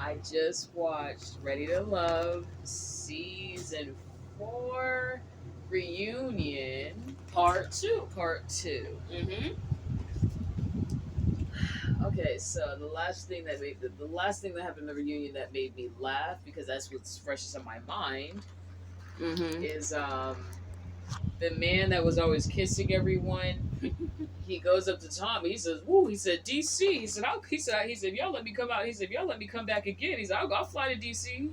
I just watched Ready to Love season 4 reunion Part 2. part 2. Mm-hmm. Okay, so the last thing that happened in the reunion that made me laugh, because that's what's freshest on my mind, Mm-hmm. is the man that was always kissing everyone. He goes up to Tommy. He says, "Woo!" He said, "DC." He said, "Y'all let me come out." He said, "Y'all let me come back again." He said, "I'll fly to DC."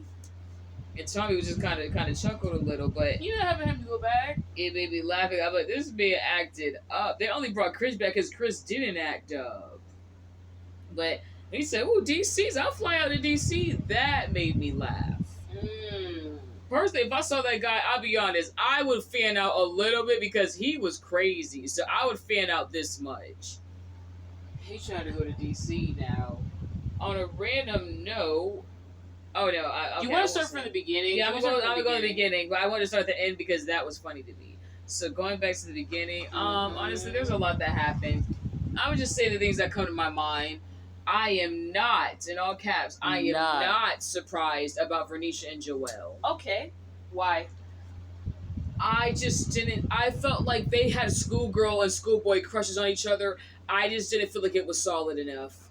And Tommy was just kind of chuckled a little, but You not having him go back? it made me laughing. I'm like, this man acted up. They only brought Chris back because Chris didn't act up. But he said, "Oh, DC's, I'll fly out to DC." That made me laugh. Personally, if I saw that guy, I'll be honest, I would fan out a little bit because he was crazy. So I would fan out this much. He's trying to go to DC now. On a random note, oh no, okay, you want to start from the beginning? Yeah, I'm going to go to the beginning, but I want to start at the end because that was funny to me. So going back to the beginning, honestly, there's a lot that happened. I would just say the things that come to my mind. I am not, in all caps, I am not surprised about Vernisha and Joelle. Okay. Why? I just didn't. I felt like they had schoolgirl and schoolboy crushes on each other. I just didn't feel like it was solid enough.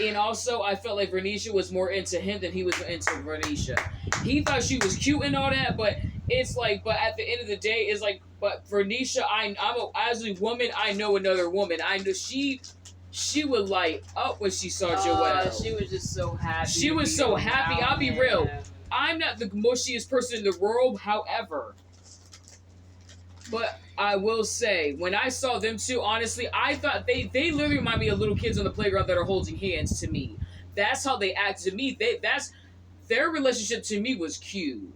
And also, I felt like Vernisha was more into him than he was into Vernisha. He thought she was cute and all that, but it's like, but at the end of the day, it's like, but Vernisha, as a woman, I know another woman. I know she would light up when she saw Joelle. She was just so happy. She was so happy. I'll be real. I'm not the mushiest person in the world, however. But I will say, when I saw them two, honestly, I thought they literally remind me of little kids on the playground that are holding hands to me. That's how they act to me. Their relationship to me was cute.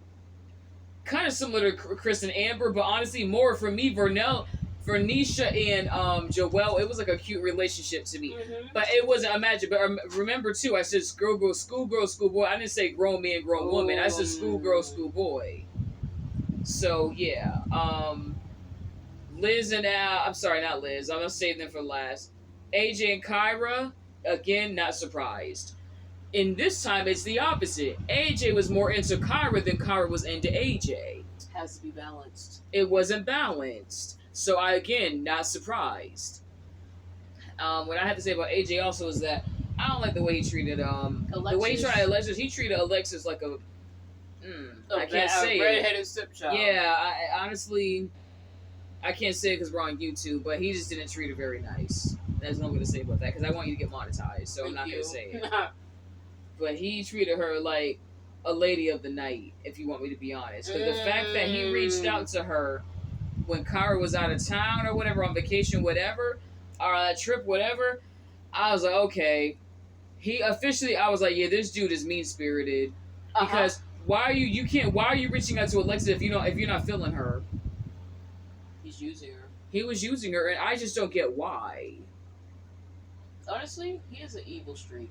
Kind of similar to Chris and Amber, but honestly, more for me, Vernisha and Joelle, it was like a cute relationship to me. Mm-hmm. But it wasn't imagine. But remember too, I said schoolgirl, schoolboy. I didn't say grown man, grown woman. I said schoolgirl, schoolboy. So yeah, Liz and Al. I'm sorry, not Liz. I'm gonna save them for last. AJ and Kyra, again, not surprised. And this time it's the opposite. AJ was more into Kyra than Kyra was into AJ. It has to be balanced. It wasn't balanced. So I, again, not surprised. What I have to say about AJ also is that I don't like the way he treated Alexis. The way he treated Alexis. He treated Alexis like I can't say a redheaded stepchild. Yeah, I honestly, I can't say it because we're on YouTube, but he just didn't treat her very nice. That's what I'm going to say about that, because I want you to get monetized, so I'm not going to say it. But he treated her like a lady of the night, if you want me to be honest. Because the fact that he reached out to her when Kyra was out of town or whatever, on vacation, whatever, or on a trip, whatever, I was like, okay. I was like, yeah, this dude is mean-spirited. Because why are you reaching out to Alexa if you're not feeling her? He's using her. He was using her, and I just don't get why. Honestly, he has an evil streak.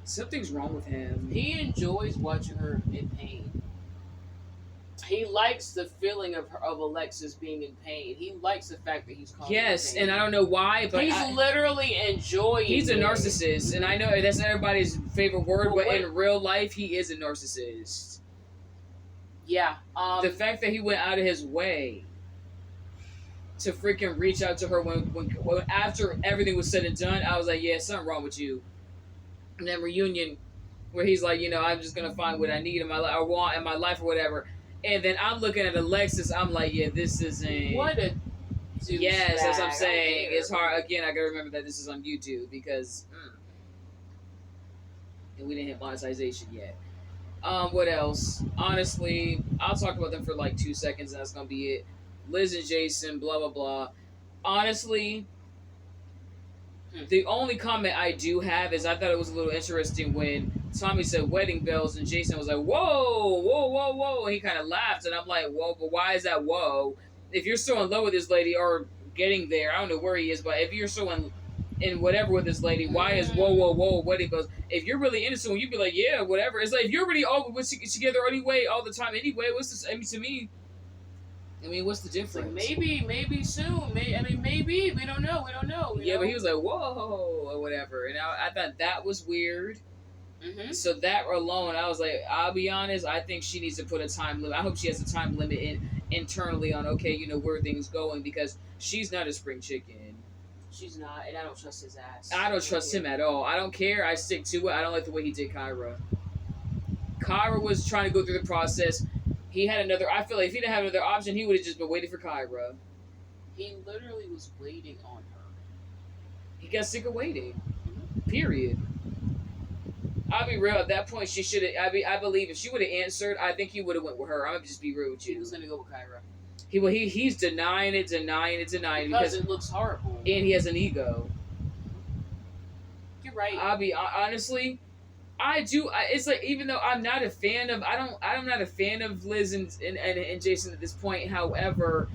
Something's wrong with him. He enjoys watching her in pain. He likes the feeling of Alexis being in pain. He likes the fact that he's calling her pain. And I don't know why, but he's literally enjoying. He's a narcissist, and I know that's not everybody's favorite word, but what? in real life, he is a narcissist. Yeah. The fact that he went out of his way to freaking reach out to her when after everything was said and done, I was like, yeah, something wrong with you. And then reunion, where he's like, I'm just gonna find what I need in my life, or want in my life, or whatever. And then I'm looking at Alexis, I'm like, yeah, this isn't. What a. Yes, as I'm saying, it's hard. Again, I gotta remember that this is on YouTube because, and we didn't hit monetization yet. What else? Honestly, I'll talk about them for like 2 seconds, and that's gonna be it. Liz and Jason, blah blah blah. Honestly, the only comment I do have is I thought it was a little interesting when Tommy said wedding bells and Jason was like, whoa, whoa, whoa, whoa, and he kind of laughed, and I'm like, whoa, but why is that whoa? If you're still in love with this lady or getting there, I don't know where he is, but if you're still in whatever with this lady, why is whoa, whoa, whoa, wedding bells? If you're really into someone, you'd be like, yeah, whatever. It's like, if you're really all together anyway, all the time anyway, what's this? I mean, to me, what's the difference? Like maybe soon. Maybe. We don't know. Yeah, but he was like, whoa, or whatever. And I thought that was weird. Mm-hmm. So that alone, I was like, I'll be honest, I think she needs to put a time limit. I hope she has a time limit internally on, okay, where things going, because she's not a spring chicken. She's not, and I don't trust his ass. I don't trust him at all. I don't care. I stick to it. I don't like the way he did Kyra. Kyra was trying to go through the process. He had another. I feel like if he didn't have another option, he would have just been waiting for Kyra. He literally was waiting on her. He got sick of waiting. Period. I'll be real. At that point, she should have. I believe if she would have answered, I think he would have went with her. I'm gonna just be real with you. He was gonna go with Kyra. He's denying it Because it looks horrible. And he has an ego. You're right. I'll be honestly, I do. It's like, even though I'm not a fan of, I'm not a fan of Liz and Jason at this point. However,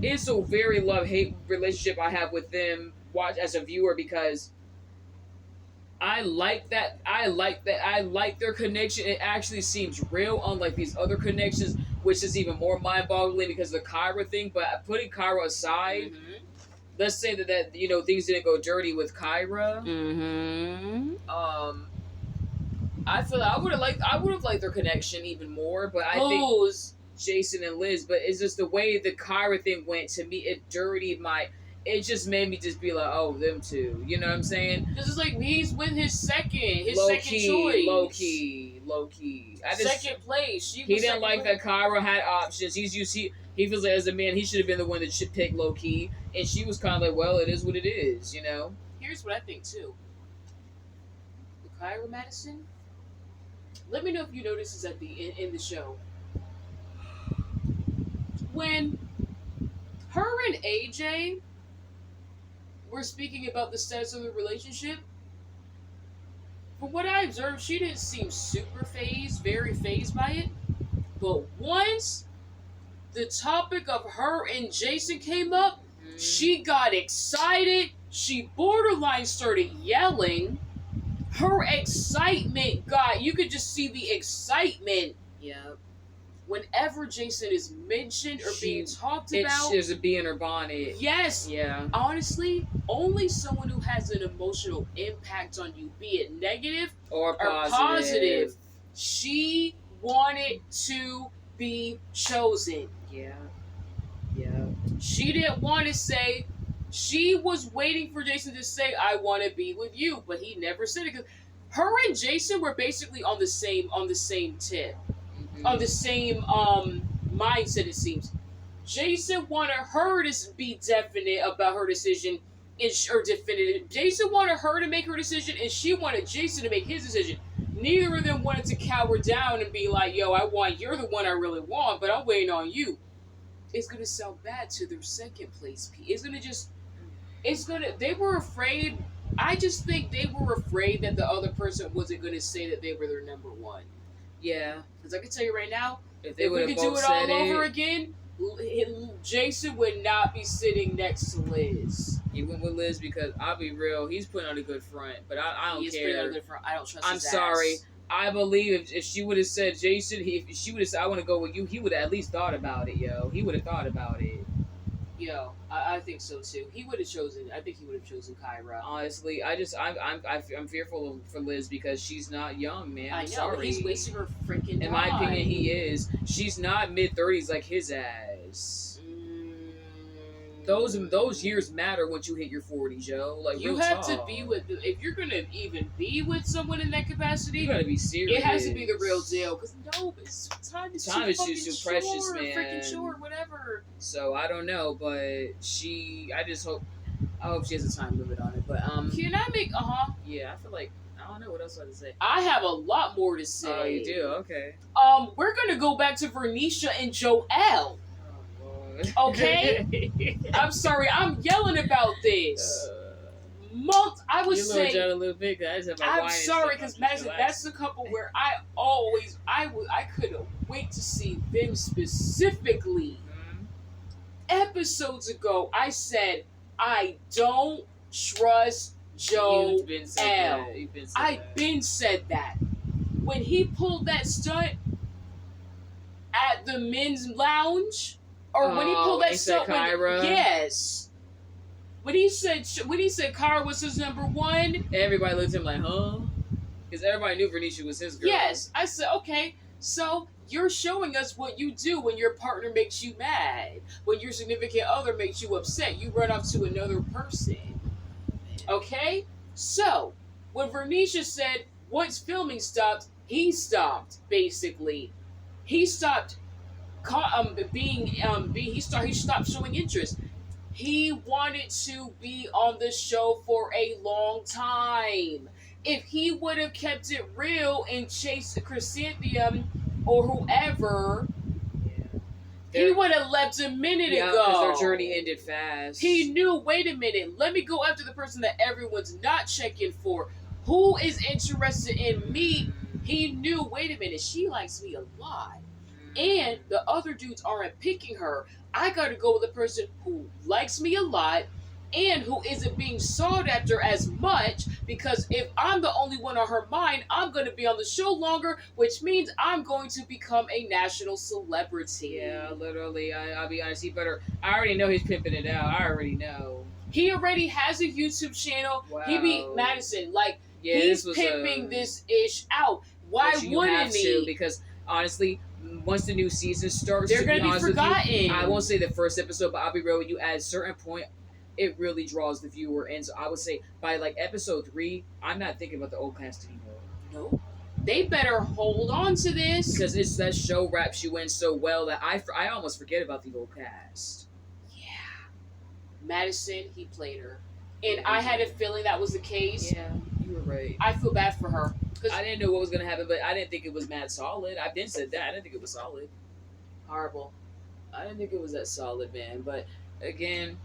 it's a very love-hate relationship I have with them. Watch as a viewer, because I like that. I like their connection. It actually seems real, unlike these other connections, which is even more mind-boggling because of the Kyra thing. But putting Kyra aside, let's say that things didn't go dirty with Kyra. I feel like I would have liked their connection even more, but I think Jason and Liz. But it's just the way the Kyra thing went, to me, it dirtied my. It just made me just be like, oh, them two. You know what I'm saying? This is like he's with his second choice. Low key. Second place. He didn't like that Kyra had options. He feels like as a man he should have been the one that should pick low key, and she was kind of like, well, it is what it is, Here's what I think too. With Kyra Madison, let me know if you notice this at the in the show. When her and AJ were speaking about the status of the relationship, from what I observed, she didn't seem very phased by it. But once the topic of her and Jason came up, she got excited. She borderline started yelling. Her excitement you could just see the excitement. Yeah. Whenever Jason is mentioned or being talked about, there's a bee in her bonnet. Yes. Yeah. Honestly, only someone who has an emotional impact on you, be it negative or positive. She wanted to be chosen. Yeah. She didn't want to say. She was waiting for Jason to say, "I want to be with you," but he never said it. Because her and Jason were basically on the same tip. On the same mindset, it seems. Jason wanted her to be definite about her decision, or definitive. Jason wanted her to make her decision, and she wanted Jason to make his decision. Neither of them wanted to cower down and be like, "Yo, you're the one I really want, but I'm waiting on you." It's gonna sound bad to their second place. They were afraid. I just think they were afraid that the other person wasn't gonna say that they were their number one. Yeah. Because I can tell you right now, if we could do it all over again, Jason would not be sitting next to Liz. He went with Liz because, I'll be real, he's putting on a good front, but I don't care. On a good front. I don't trust his sorry. ass. I believe if she would have said Jason, if she would have said, I want to go with you, he would have at least thought about it, yo. He would have thought about it. Yo, I think so too. I think he would have chosen Kyra. Honestly, I'm fearful for Liz because she's not young, man. I'm know, sorry. He's wasting her freaking time. In my opinion, he is. She's not mid-30s like his ass. Those years matter once you hit your 40s, yo. Like, you have to be with. If you're gonna even be with someone in that capacity, you gotta be serious. It has to be the real deal. Because time is too precious, man. Freaking short, whatever. So I don't know, but I hope she has a time limit on it. But can I make Yeah, I feel like I don't know what else I have to say. I have a lot more to say. Oh, you do? Okay. We're gonna go back to Vernisha and Joelle. Okay? I'm sorry, I'm yelling about this. I would say a little bit. I'm sorry, because that's the couple where I couldn't wait to see them specifically. Episodes ago, I said I don't trust Joel. I've been said that. When he pulled that stunt at the men's lounge. Or when he pulled that stuff, yes. When he said Kyra was his number one, everybody looked at him like, huh? Because everybody knew Vernisha was his girl. Yes, I said, okay, so you're showing us what you do when your partner makes you mad, when your significant other makes you upset. You run off to another person. Okay? So, when Vernisha said once filming stopped, he stopped, basically. He stopped he stopped showing interest. He wanted to be on the show for a long time. If he would have kept it real and chased Chrysanthemum or whoever, he would have left a minute ago. Because their journey ended fast. He knew, wait a minute, let me go after the person that everyone's not checking for. Who is interested in me? He knew, wait a minute, she likes me a lot. And the other dudes aren't picking her. I gotta go with a person who likes me a lot and who isn't being sought after as much, because if I'm the only one on her mind, I'm going to be on the show longer, which means I'm going to become a national celebrity. Yeah, literally. I'll be honest, he better. I already know he's pimping it out. I already know. He already has a YouTube channel. Wow. He beat Madison. Like, yeah, he's pimping this ish out. Why wouldn't he? Because honestly, once the new season starts, they're going to be forgotten. I won't say the first episode, but I'll be real with you. At a certain point, it really draws the viewer in. So I would say by like episode 3, I'm not thinking about the old cast anymore. No, they better hold on to this, because it's that show wraps you in so well that I almost forget about the old cast. Yeah, Madison, he played her, and I had a feeling that was the case. Yeah, you were right. I feel bad for her. I didn't know what was gonna happen, but I didn't think it was mad solid. I've been said that. I didn't think it was solid. Horrible. I didn't think it was that solid, man. But again,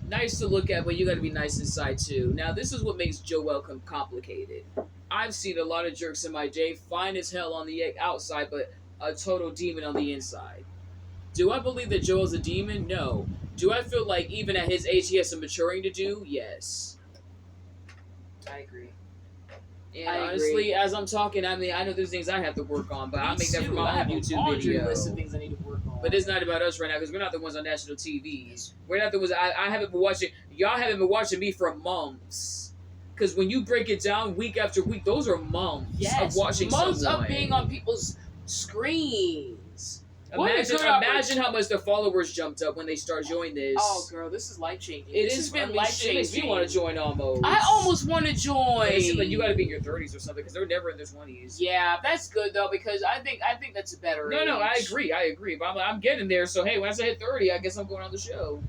nice to look at, but you got to be nice inside too. Now, this is what makes Joel complicated. I've seen a lot of jerks in my day, fine as hell on the outside, but a total demon on the inside. Do I believe that Joel's a demon? No. Do I feel like even at his age he has some maturing to do? Yes. I agree. And honestly, as I'm talking, I mean, I know there's things I have to work on, but I'll make that for my own YouTube video. List of things I need to work on. But it's not about us right now, because we're not the ones on national TV. We're not the ones. I haven't been watching. Y'all haven't been watching me for months. Because when you break it down week after week, those are months of watching months someone. Of being on people's screens. Imagine how much the followers jumped up when they start joining this. Oh, girl, this is life changing. It has been life changing. It makes me want to join almost. I almost want to join. But you got to be in your 30s or something, because they're never in their 20s. Yeah, that's good though, because I think that's a better age. No, I agree. But I'm getting there. So hey, once I hit 30, I guess I'm going on the show.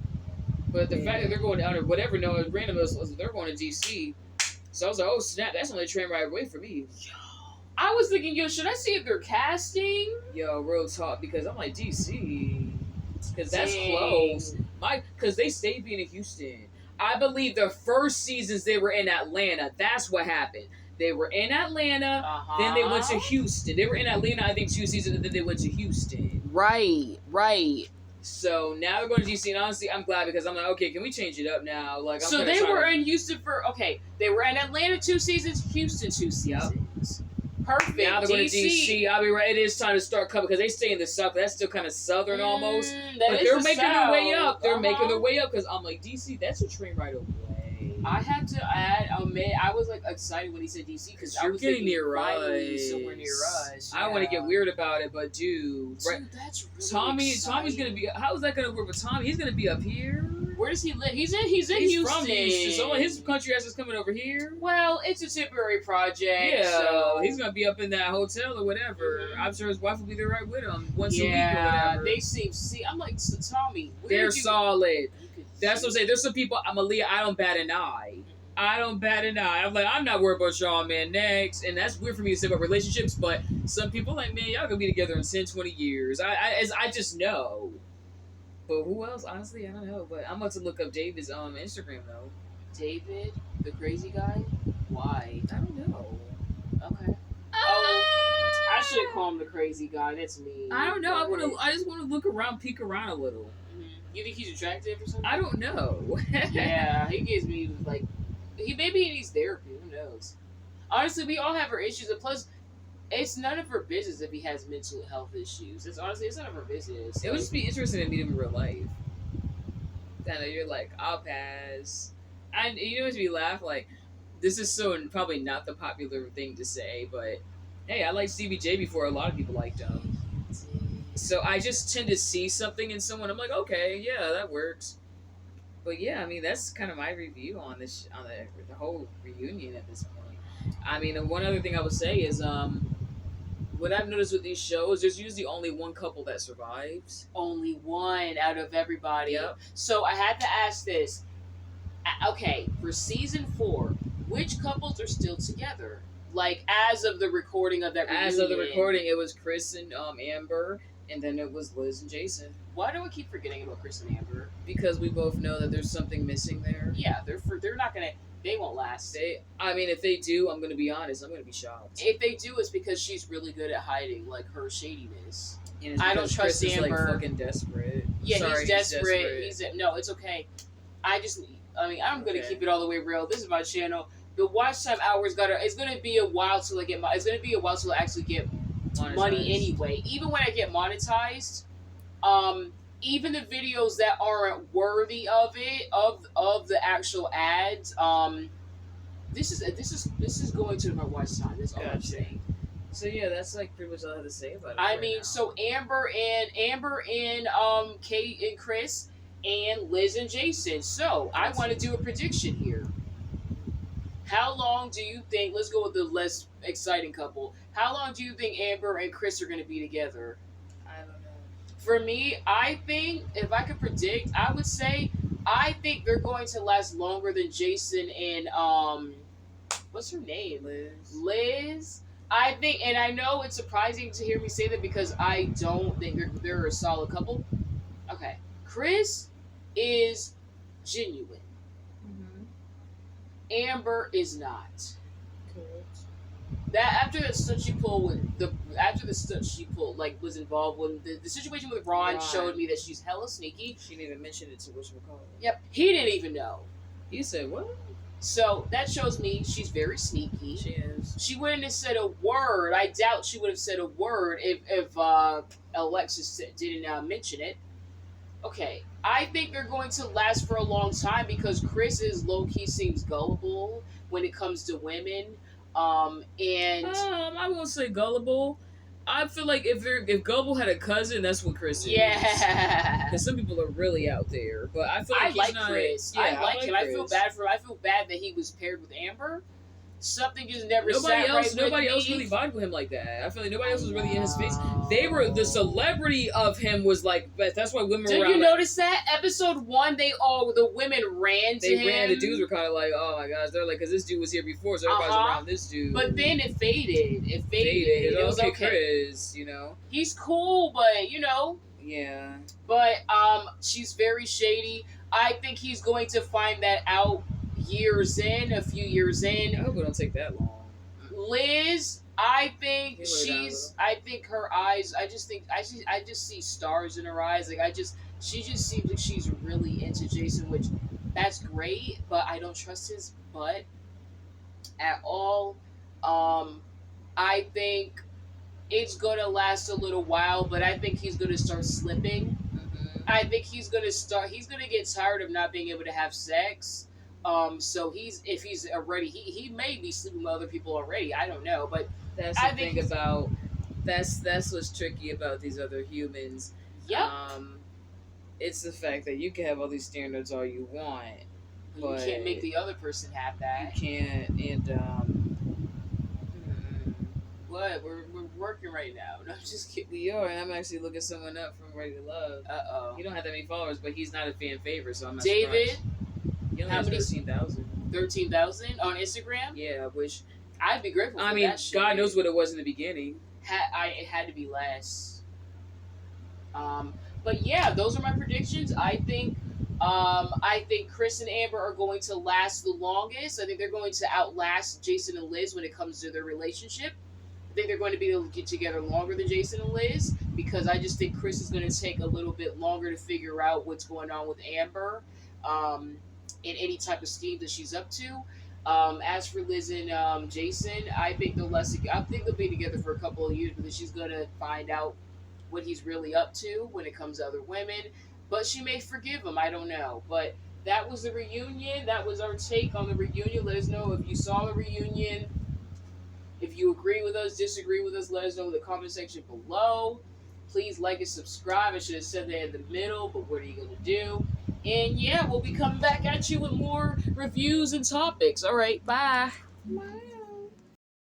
But the fact that they're going down or whatever, no, random, they're going to DC. So I was like, oh snap, that's only a train ride away from me. I was thinking, yo, should I see if they're casting? Yo, real talk, because I'm like, DC. Because that's close. Because they stayed being in Houston. I believe the first seasons they were in Atlanta. That's what happened. They were in Atlanta, then they went to Houston. They were in Atlanta, I think, 2 seasons, and then they went to Houston. Right. So now they're going to DC, and honestly, I'm glad, because I'm like, okay, can we change it up now? Like, so they were in Houston they were in Atlanta 2 seasons, Houston 2 seasons. Yep. Perfect. Now they're going to DC. I'll be right. It is time to start coming, because they stay in the South. That's still kind of Southern almost. But they're making their way up. They're making their way up, because I'm like, DC, that's a train ride away. I had to add, I was like excited when he said DC, because I was getting near us. Somewhere near us. Yeah. I want to get weird about it, but dude, right? That's really exciting. Tommy's going to be. How is that going to work with Tommy? He's going to be up here. Where does he live? He's in Houston. From Houston. So his country ass is coming over here. Well, it's a temporary project. Yeah, so he's gonna be up in that hotel or whatever. Mm-hmm. I'm sure his wife will be there right with him once a week or whatever. They seem. I'm like, so Tommy. They're solid. That's what I'm saying. There's some people. I'm Aaliyah. I don't bat an eye. I'm like, I'm not worried about y'all, man. Next, and that's weird for me to say about relationships, but some people like, man, y'all gonna be together in 10, 20 years. I just know. But who else? Honestly, I don't know. But I'm about to look up David's Instagram though. David, the crazy guy. Why? I don't know. Okay. I should call him the crazy guy. That's me. I don't know. I just want to look around, peek around a little. Mm-hmm. You think he's attractive or something? I don't know. Yeah, he gives me like, maybe he needs therapy. Who knows? Honestly, we all have our issues, and plus, it's none of her business if he has mental health issues. It's none of her business. It would just be interesting to meet him in real life. I know you're like, I'll pass. And you know what made me laugh? Like, this is so probably not the popular thing to say, but hey, I liked Stevie J before a lot of people liked him. So I just tend to see something in someone. I'm like, okay, yeah, that works. But yeah, I mean, that's kind of my review on this on the whole reunion at this point. I mean, and one other thing I would say is what I've noticed with these shows, there's usually only one couple that survives. Only one out of everybody. Yep. So I had to ask this. Okay, for season 4, which couples are still together? Like as of the recording of that reunion. As of the recording, it was Chris and Amber, and then it was Liz and Jason. Why do I keep forgetting about Chris and Amber? Because we both know that there's something missing there. Yeah, they're not gonna. They won't last. I mean, if they do, I'm gonna be honest. I'm gonna be shocked. If they do, it's because she's really good at hiding, like her shadiness. And it's I don't because trust Chris Amber. Is like fucking desperate. Yeah, Sorry, he's desperate. No, it's okay. I'm gonna keep it all the way real. This is my channel. The watch time hours it's gonna be a while till I get it's gonna be a while till I actually get money anyway. Even when I get monetized, even the videos that aren't worthy of it, of the actual ads, this is going to my watch time. That's all I'm saying. So yeah, that's like pretty much all I have to say about it. I mean, so Amber and Kate and Chris and Liz and Jason. So I want to do a prediction here. How long do you think? Let's go with the less exciting couple. How long do you think Amber and Chris are going to be together? I don't know. For me, I think if I could predict, I would say I think they're going to last longer than Jason and what's her name? Liz. I think, and I know it's surprising to hear me say that because I don't think they're a solid couple. Okay, Chris is genuine. Amber is not. Correct. That after the stunt she pulled like was involved with the situation with Ron showed me that she's hella sneaky. She didn't even mention it to whatchamacallit. Yep, he didn't even know. He said what? So that shows me she's very sneaky. She is. She wouldn't have said a word. I doubt she would have said a word if Alexis didn't mention it. Okay, I think they're going to last for a long time because Chris is low-key seems gullible when it comes to women. And I won't say gullible. I feel like if Gullible had a cousin, that's what Chris is. Yeah. Because some people are really out there, but I feel like Chris. Yeah, I like him. Chris. I feel bad for him. I feel bad that he was paired with Amber. Something just never nobody sat else. right Nobody with else me. really vibed with him like that. I feel like nobody else was really in his face. They were the celebrity of him was like. That's why women. Did were you notice that episode 1? The women ran to him. They ran. The dudes were kind of like, oh my gosh, they're like, because this dude was here before, so everybody's around this dude. But then it faded. It was okay. Chris, you know, he's cool, but yeah. But she's very shady. I think he's going to find that out a few years in. I hope it don't take that long. Liz, I think I think her eyes. I just see stars in her eyes. She just seems like she's really into Jason, which that's great. But I don't trust his butt at all. I think it's gonna last a little while, but I think he's gonna start slipping. I think he's gonna get tired of not being able to have sex. So if he's already, he may be sleeping with other people already. I don't know, but that's the thing about that's what's tricky about these other humans. Yep. It's the fact that you can have all these standards all you want, but you can't make the other person have that. You can't, and what? We're working right now. No, I'm just kidding. We are, and I'm actually looking someone up from Ready to Love. Uh-oh. He don't have that many followers, but he's not a fan favorite, so I'm not David. surprised. He only has 13,000. 13,000 on Instagram? Yeah, which I'd be grateful for that shit. God knows what it was in the beginning. It had to be less. But yeah, those are my predictions. I think Chris and Amber are going to last the longest. I think they're going to outlast Jason and Liz when it comes to their relationship. I think they're going to be able to get together longer than Jason and Liz because I just think Chris is going to take a little bit longer to figure out what's going on with Amber. In any type of scheme that she's up to. As for Liz and Jason, I think they'll be together for a couple of years because she's gonna find out what he's really up to when it comes to other women. But she may forgive him. I don't know. But that was the reunion. That was our take on the reunion. Let us know if you saw the reunion. If you agree with us, disagree with us, let us know in the comment section below. Please like and subscribe. I should have said that in the middle, but what are you going to do? And yeah, we'll be coming back at you with more reviews and topics. All right, bye. Bye.